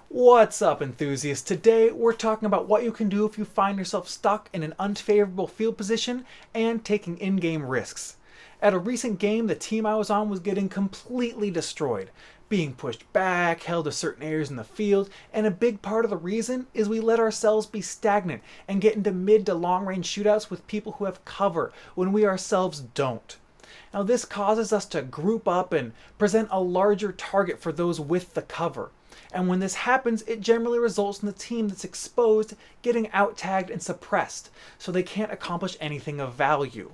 What's up, enthusiasts? Today we're talking about what you can do if you find yourself stuck in an unfavorable field position and taking in-game risks. At a recent game, the team I was on was getting completely destroyed, being pushed back, held to certain areas in the field, and a big part of the reason is we let ourselves be stagnant and get into mid to long range shootouts with people who have cover when we ourselves don't. Now this causes us to group up and present a larger target for those with the cover. And when this happens, it generally results in the team that's exposed getting out-tagged and suppressed, so they can't accomplish anything of value.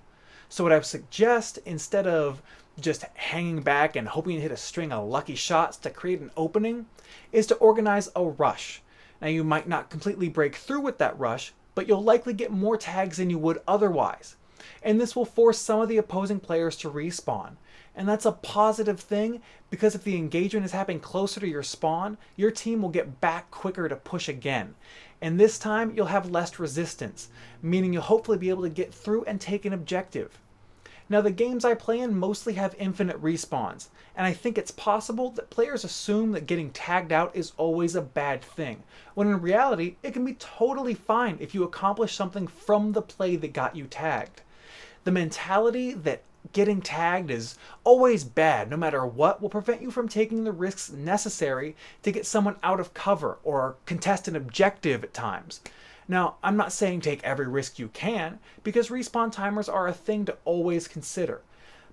So what I would suggest, instead of just hanging back and hoping to hit a string of lucky shots to create an opening, is to organize a rush. Now you might not completely break through with that rush, but you'll likely get more tags than you would otherwise. And this will force some of the opposing players to respawn. And that's a positive thing, because if the engagement is happening closer to your spawn, your team will get back quicker to push again. And this time you'll have less resistance, meaning you'll hopefully be able to get through and take an objective. Now the games I play in mostly have infinite respawns, and I think it's possible that players assume that getting tagged out is always a bad thing, when in reality it can be totally fine if you accomplish something from the play that got you tagged. The mentality that getting tagged is always bad no matter what will prevent you from taking the risks necessary to get someone out of cover or contest an objective at times. Now, I'm not saying take every risk you can, because respawn timers are a thing to always consider.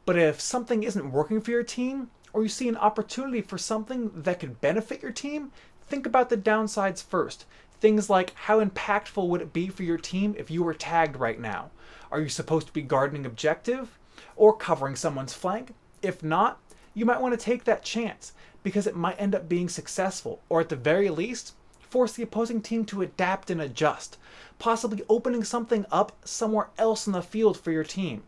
But if something isn't working for your team, or you see an opportunity for something that could benefit your team, think about the downsides first. Things like, how impactful would it be for your team if you were tagged right now? Are you supposed to be guarding objective? Or covering someone's flank? If not, you might want to take that chance, because it might end up being successful, or at the very least, force the opposing team to adapt and adjust, possibly opening something up somewhere else in the field for your team.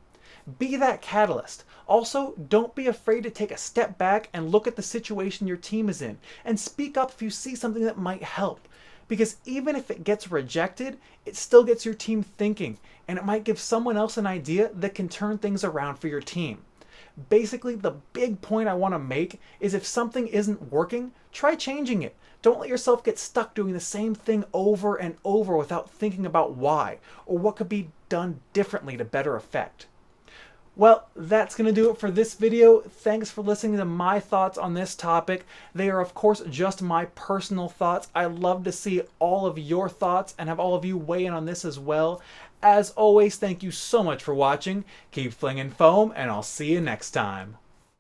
Be that catalyst. Also, don't be afraid to take a step back and look at the situation your team is in, and speak up if you see something that might help. Because even if it gets rejected, it still gets your team thinking, and it might give someone else an idea that can turn things around for your team. Basically, the big point I want to make is if something isn't working, try changing it. Don't let yourself get stuck doing the same thing over and over without thinking about why, or what could be done differently to better effect. Well, that's going to do it for this video. Thanks for listening to my thoughts on this topic. They are, of course, just my personal thoughts. I love to see all of your thoughts and have all of you weigh in on this as well. As always, thank you so much for watching. Keep flinging foam, and I'll see you next time.